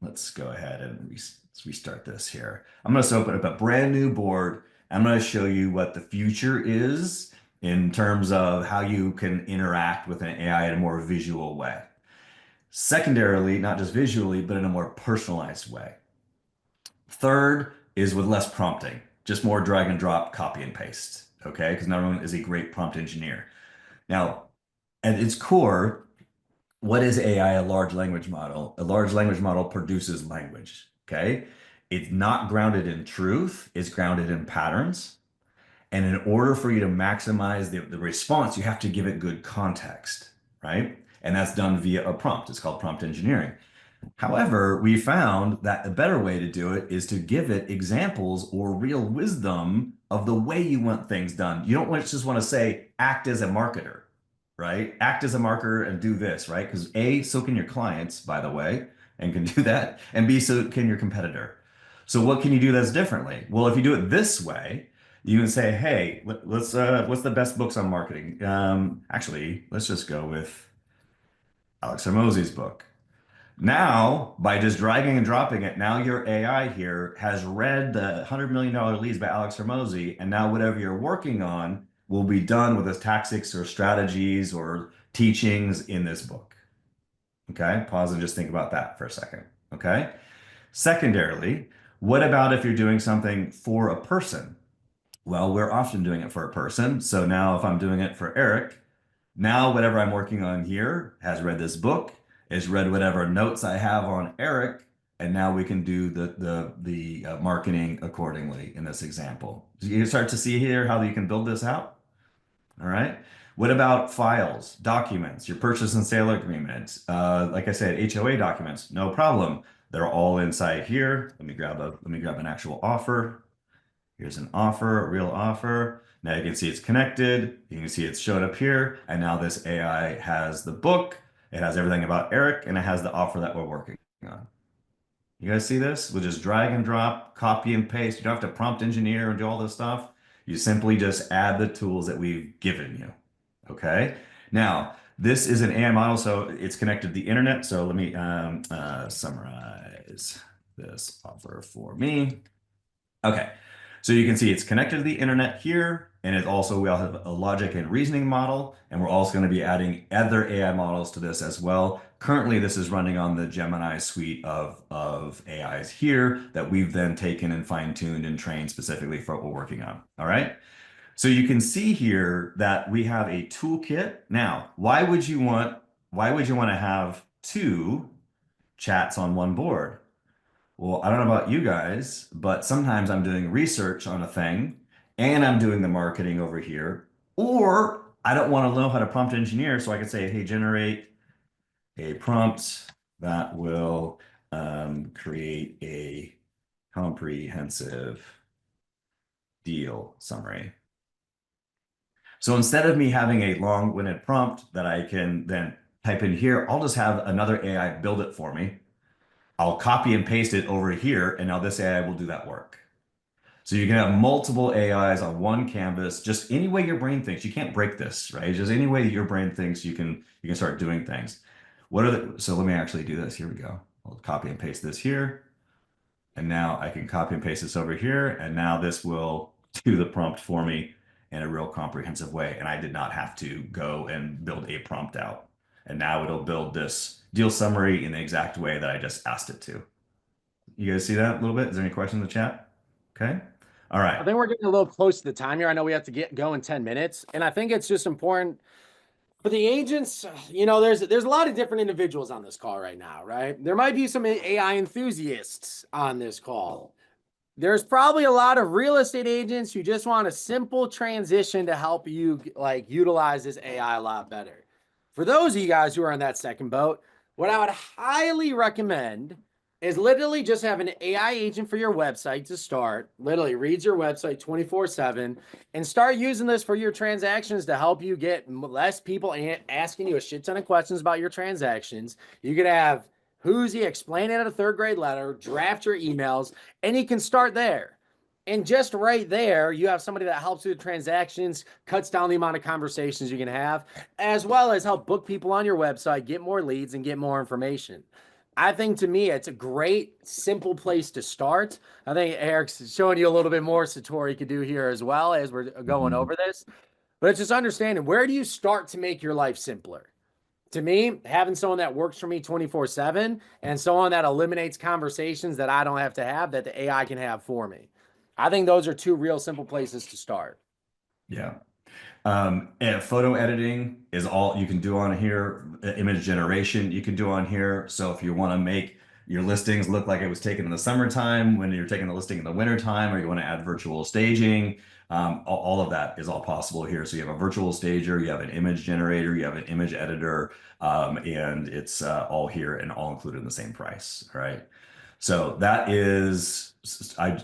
Speaker 3: let's go ahead and restart this here. I'm going to open up a brand new board. I'm going to show you what the future is in terms of how you can interact with an AI in a more visual way. Secondarily, not just visually, but in a more personalized way. Third is with less prompting, just more drag and drop, copy and paste. Okay, because not everyone is a great prompt engineer. Now, at its core, what is AI? A large language model. A large language model produces language. Okay, it's not grounded in truth, it's grounded in patterns. And in order for you to maximize the response, you have to give it good context, right? And that's done via a prompt. It's called prompt engineering. However, we found that a better way to do it is to give it examples or real wisdom of the way you want things done. You don't just want to say, act as a marketer, right? Act as a marketer and do this, right? Because A, so can your clients, by the way, and can do that. And B, so can your competitor. So what can you do that's differently? Well, if you do it this way, you can say, hey, let's what's the best books on marketing? Actually, let's just go with Alex Hormozy's book. Now, by just dragging and dropping it, now your AI here has read the $100 million leads by Alex Hormozy, and now whatever you're working on will be done with the tactics or strategies or teachings in this book. Okay, pause and just think about that for a second. Okay. Secondarily, what about if you're doing something for a person? Well, we're often doing it for a person. So now if I'm doing it for Eric, now whatever I'm working on here has read this book, has read whatever notes I have on Eric, and now we can do the marketing accordingly in this example. So you can start to see here how you can build this out. All right. What about files, documents, your purchase and sale agreement? Like I said, HOA documents, no problem. They're all inside here. Let me grab an actual offer. Here's an offer, a real offer. Now you can see it's connected. You can see it's showed up here. And now this AI has the book. It has everything about Eric, and it has the offer that we're working on. You guys see this? We'll just drag and drop, copy and paste. You don't have to prompt engineer and do all this stuff. You simply just add the tools that we've given you. Okay. Now, this is an AI model, so it's connected to the internet. So let me summarize this offer for me. Okay. So you can see it's connected to the internet here, and we also have a logic and reasoning model, and we're also going to be adding other AI models to this as well. Currently, this is running on the Gemini suite of AIs here that we've then taken and fine-tuned and trained specifically for what we're working on. All right. So you can see here that we have a toolkit. Now, why would you want to have two chats on one board? Well, I don't know about you guys, but sometimes I'm doing research on a thing and I'm doing the marketing over here, or I don't want to know how to prompt engineer. So I could say, hey, generate a prompt that will create a comprehensive deal summary. So instead of me having a long-winded prompt that I can then type in here, I'll just have another AI build it for me. I'll copy and paste it over here, and now this AI will do that work. So you can have multiple AIs on one canvas, just any way your brain thinks. You can't break this, right? Just any way your brain thinks, you can start doing things. So let me actually do this. Here we go. I'll copy and paste this here. And now I can copy and paste this over here. And now this will do the prompt for me in a real comprehensive way. And I did not have to go and build a prompt out. And now it'll build this deal summary in the exact way that I just asked it to. You guys see that a little bit? Is there any questions in the chat? Okay. All right.
Speaker 2: I think we're getting a little close to the time here. I know we have to get going in 10 minutes. And I think it's just important for the agents. You know, there's a lot of different individuals on this call right now, right? There might be some AI enthusiasts on this call. There's probably a lot of real estate agents who just want a simple transition to help you like utilize this AI a lot better. For those of you guys who are in that second boat, what I would highly recommend is literally just have an AI agent for your website to start. Literally reads your website 24/7 and start using this for your transactions to help you get less people asking you a shit ton of questions about your transactions. You could have Whoosy explain it in a third grade letter, draft your emails, and you can start there. And just right there, you have somebody that helps you with transactions, cuts down the amount of conversations you can have, as well as help book people on your website, get more leads, and get more information. I think to me, it's a great, simple place to start. I think Eric's showing you a little bit more Satori could do here as well as we're going over this. But it's just understanding, where do you start to make your life simpler? To me, having someone that works for me 24/7 and someone that eliminates conversations that I don't have to have, that the AI can have for me. I think those are two real simple places to start.
Speaker 3: Yeah. And photo editing is all you can do on here. Image generation you can do on here. So if you want to make your listings look like it was taken in the summertime when you're taking the listing in the wintertime, or you want to add virtual staging, All of that is all possible here. So you have a virtual stager, you have an image generator, you have an image editor, and it's all here and all included in the same price. All right. So that is, I'm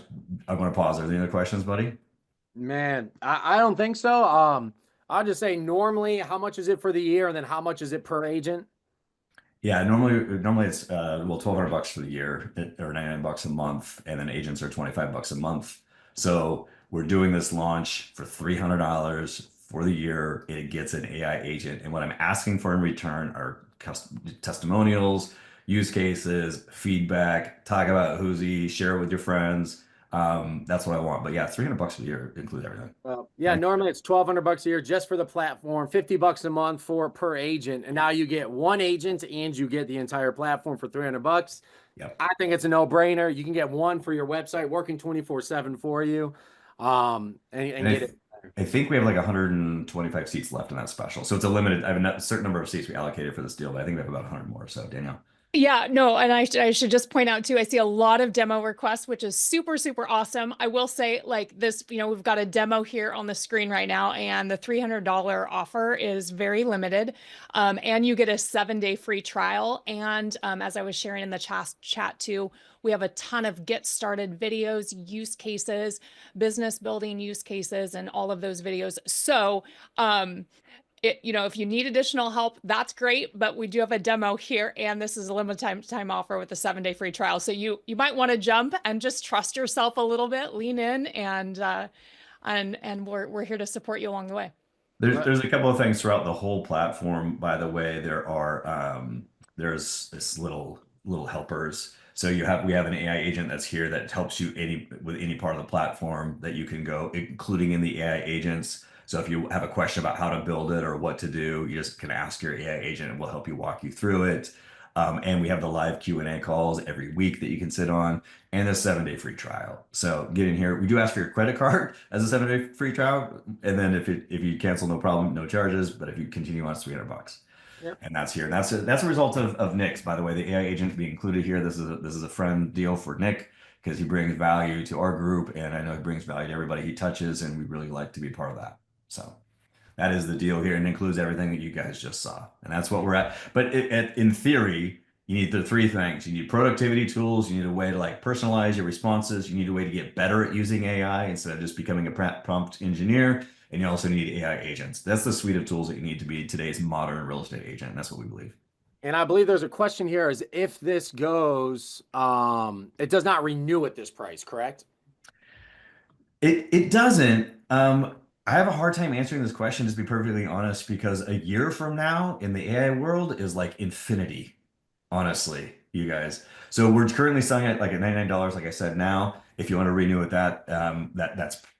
Speaker 3: going to pause. Are there any other questions, buddy?
Speaker 2: Man, I don't think so. I'll just say normally, how much is it for the year, and then how much is it per agent?
Speaker 3: Yeah, normally it's well, $1,200 for the year or $99 a month, and then agents are $25 a month. So we're doing this launch for $300 for the year. It gets an AI agent, and what I'm asking for in return are testimonials, use cases, feedback. Talk about Whoosy, share it with your friends. That's what I want. But yeah, $300 a year includes everything.
Speaker 2: Yeah,
Speaker 3: Right.
Speaker 2: normally it's $1,200 a year just for the platform, $50 a month for per agent, and now you get one agent and you get the entire platform for $300.
Speaker 3: Yep.
Speaker 2: I think it's a no-brainer. You can get one for your website, working 24/7 for you, and get it.
Speaker 3: I think we have like 125 seats left in that special. So it's a limited, I have a certain number of seats we allocated for this deal, but I think we have about 100 more. So Danielle.
Speaker 4: Yeah, no, and I should just point out too, I see a lot of demo requests, which is super, super awesome. I will say like this, we've got a demo here on the screen right now, and the $300 offer is very limited. And you get a 7-day free trial. And as I was sharing in the chat too, we have a ton of get started videos, use cases, business building use cases, and all of those videos. So, if you need additional help, that's great, but we do have a demo here, and this is a limited time offer with a 7-day free trial. So you might want to jump and just trust yourself a little bit, lean in, and we're here to support you along the way.
Speaker 3: There's a couple of things throughout the whole platform, by the way. There's this little helpers. So we have an AI agent that's here that helps you with any part of the platform that you can go, including in the AI agents. So if you have a question about how to build it or what to do, you just can ask your AI agent and we'll help you walk you through it. And we have the live Q&A calls every week that you can sit on, and a 7-day free trial. So get in here. We do ask for your credit card as a 7-day free trial, and then if you cancel, no problem, no charges. But if you continue on, it's $300.
Speaker 2: Yep.
Speaker 3: And that's here. And that's a result of Nick's, by the way. The AI agent being included here. This is a friend deal for Nick because he brings value to our group, and I know he brings value to everybody he touches, and we really like to be part of that. So that is the deal here, and includes everything that you guys just saw. And that's what we're at. But in theory, you need the three things. You need productivity tools. You need a way to like personalize your responses. You need a way to get better at using AI instead of just becoming a prompt engineer. And you also need AI agents. That's the suite of tools that you need to be today's modern real estate agent. And that's what we believe.
Speaker 2: And I believe there's a question here: is if this goes, it does not renew at this price, correct?
Speaker 3: It doesn't. I have a hard time answering this question, just to be perfectly honest, because a year from now in the AI world is like infinity, honestly, you guys. So we're currently selling it like at $99, like I said. Now, if you want to renew with that,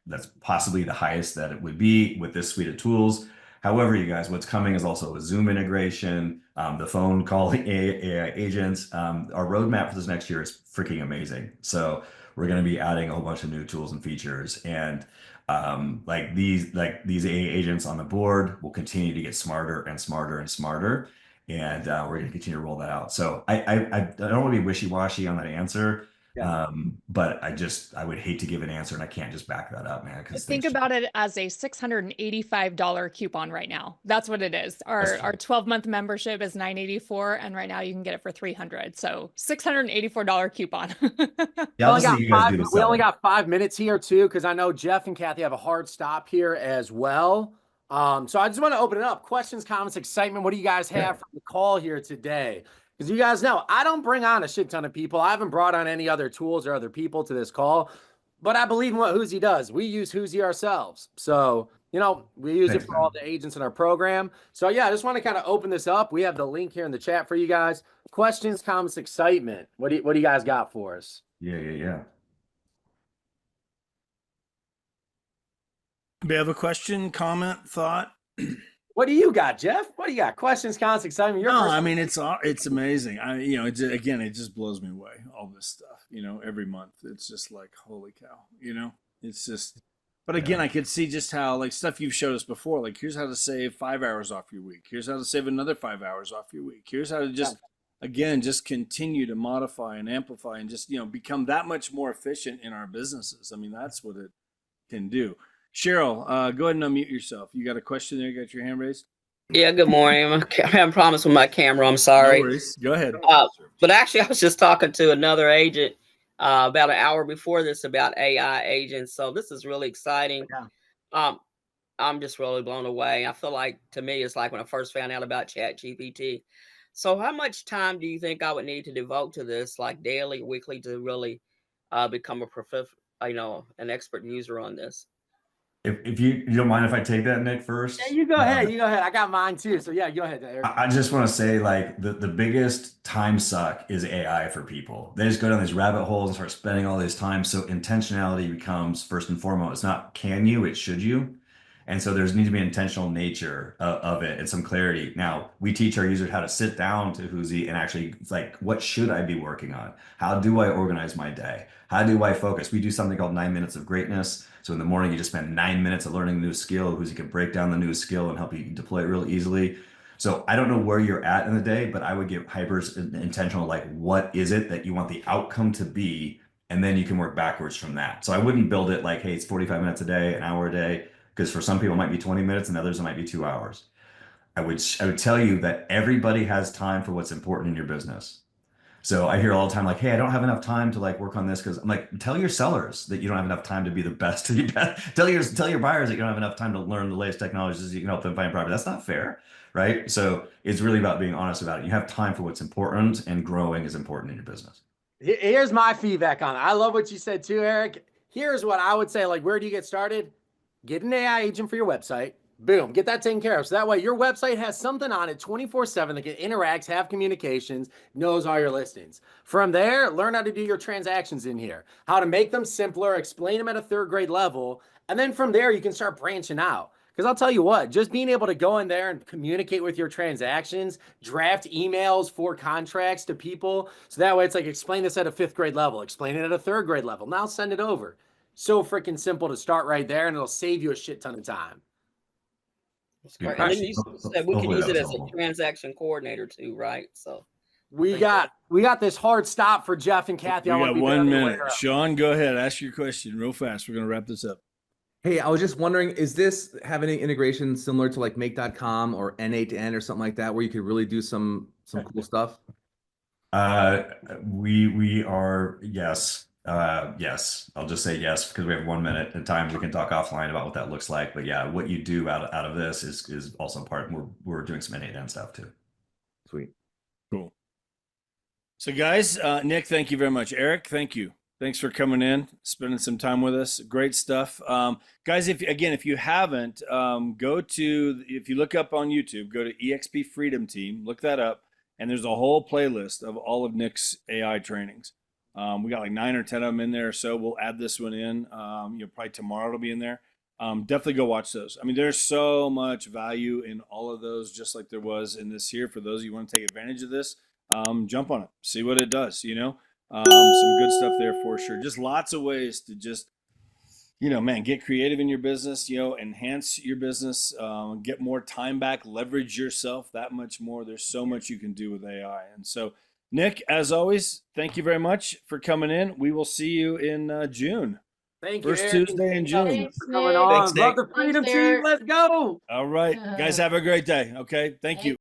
Speaker 3: that's possibly the highest that it would be with this suite of tools. However, you guys, what's coming is also a Zoom integration, the phone calling AI agents. Our roadmap for this next year is freaking amazing. So we're going to be adding a whole bunch of new tools and features, and like these AI agents on the board will continue to get smarter and smarter and smarter, and we're going to continue to roll that out. So I don't want to be wishy-washy on that answer.
Speaker 2: Yeah.
Speaker 3: But I would hate to give an answer and I can't just back that up, man. Because
Speaker 4: Think about it as a $685 coupon right now. That's what it is. Our 12-month membership is $984, and right now you can get it for $300. So $684 coupon.
Speaker 3: Yeah, I'll just let you guys do the
Speaker 2: we only
Speaker 3: selling.
Speaker 2: got 5 minutes here too, because I know Jeff and Kathy have a hard stop here as well. So I just want to open it up. Questions, comments, excitement. What do you guys have from the call here today? Because you guys know I don't bring on a shit ton of people. I haven't brought on any other tools or other people to this call, but I believe in what Whoosy does. We use Whoosy ourselves. So, we use it for all the agents in our program. So yeah, I just want to kind of open this up. We have the link here in the chat for you guys. Questions, comments, excitement. What do you guys got for us?
Speaker 3: Yeah.
Speaker 1: Do you have a question, comment, thought?
Speaker 2: What do you got, Jeff? What do you got? Questions, comments, excitement.
Speaker 1: No, I mean it's amazing. It just blows me away. All this stuff, every month. It's just like holy cow. It's just. But again, I could see just how like stuff you've showed us before. Like here's how to save 5 hours off your week. Here's how to save another 5 hours off your week. Here's how to just continue to modify and amplify and just become that much more efficient in our businesses. I mean that's what it can do. Cheryl, go ahead and unmute yourself. You got a question there? You got your hand raised?
Speaker 6: Yeah, good morning. I'm having problems with my camera. I'm
Speaker 1: No
Speaker 6: sorry.
Speaker 1: worries. Go ahead.
Speaker 6: But actually, I was just talking to another agent about an hour before this about AI agents. So this is really exciting.
Speaker 2: Yeah.
Speaker 6: I'm just really blown away. I feel like, to me, it's like when I first found out about ChatGPT. So how much time do you think I would need to devote to this, like daily, weekly, to really become an expert user on this?
Speaker 3: If you don't mind if I take that, Nick, first.
Speaker 2: Yeah, you go ahead. You go ahead. I got mine too. So yeah, go ahead, Eric.
Speaker 3: I just want to say, like, the biggest time suck is AI for people. They just go down these rabbit holes and start spending all this time. So intentionality becomes first and foremost. It's not can you, it's should you. And so there's need to be an intentional nature of it and some clarity. Now, we teach our users how to sit down to Whoosy and actually, like, what should I be working on? How do I organize my day? How do I focus? We do something called 9 minutes of greatness. So in the morning, you just spend 9 minutes of learning a new skill. Whoosy can break down the new skill and help you deploy it real easily. So I don't know where you're at in the day, but I would get hyper intentional, like, what is it that you want the outcome to be? And then you can work backwards from that. So I wouldn't build it like, hey, it's 45 minutes a day, an hour a day, because for some people it might be 20 minutes and others it might be 2 hours. I would tell you that everybody has time for what's important in your business. So I hear all the time, like, hey, I don't have enough time to like work on this, because I'm like, tell your sellers that you don't have enough time to be the best. Tell your buyers that you don't have enough time to learn the latest technologies so you can help them find property. That's not fair, right? So it's really about being honest about it. You have time for what's important, and growing is important in your business.
Speaker 2: Here's my feedback on it. I love what you said too, Eric. Here's what I would say. Like, where do you get started? Get an AI agent for your website. Boom, get that taken care of. So that way your website has something on it 24/7 that can interact, have communications, knows all your listings. From there, learn how to do your transactions in here, how to make them simpler, explain them at a third grade level. And then from there, you can start branching out. Because I'll tell you what, just being able to go in there and communicate with your transactions, draft emails for contracts to people. So that way it's like, explain this at a 5th grade level, explain it at a 3rd grade level. Now send it over. So freaking simple to start right there, and it'll save you a shit ton of time.
Speaker 6: And then you said we can
Speaker 3: Hopefully
Speaker 6: use
Speaker 3: that
Speaker 6: it
Speaker 3: was
Speaker 6: as a
Speaker 3: helpful.
Speaker 6: transaction coordinator too, right? So
Speaker 2: We got this hard stop for Jeff and Kathy.
Speaker 1: We
Speaker 2: I want
Speaker 1: got
Speaker 2: to be
Speaker 1: 1
Speaker 2: very
Speaker 1: minute.
Speaker 2: aware of.
Speaker 1: Sean, go ahead. Ask your question real fast. We're going to wrap this up.
Speaker 5: Hey, I was just wondering, is this have any integration similar to like make.com or N8N or something like that, where you could really do some cool stuff?
Speaker 3: We are, yes. Yes, I'll just say yes, because we have 1 minute. At times we can talk offline about what that looks like. But yeah, what you do out of this is also part. We're doing some N8N stuff too.
Speaker 5: Sweet.
Speaker 1: Cool. So guys, Nick, thank you very much. Eric, thank you. Thanks for coming in, spending some time with us. Great stuff. Guys, if you haven't, if you look up on YouTube, go to EXP Freedom Team, look that up, and there's a whole playlist of all of Nick's AI trainings. We got like 9 or 10 of them in there, so we'll add this one in. Probably tomorrow it'll be in there. Definitely go watch those. I mean, there's so much value in all of those, just like there was in this here. For those of you who want to take advantage of this, jump on it, see what it does, some good stuff there for sure. Just lots of ways to just, get creative in your business, enhance your business, get more time back, leverage yourself that much more. There's so much you can do with AI. And so, Nick, as always, thank you very much for coming in. We will see you in June.
Speaker 2: Thank you,
Speaker 1: First
Speaker 2: Eric.
Speaker 1: Tuesday in June.
Speaker 2: Thanks for coming on.
Speaker 6: Thanks,
Speaker 2: Love
Speaker 6: Nick.
Speaker 2: the Freedom
Speaker 7: Thanks,
Speaker 2: Team.
Speaker 7: Eric.
Speaker 2: Let's go.
Speaker 1: All right. Guys, have a great day. Okay. Thank you.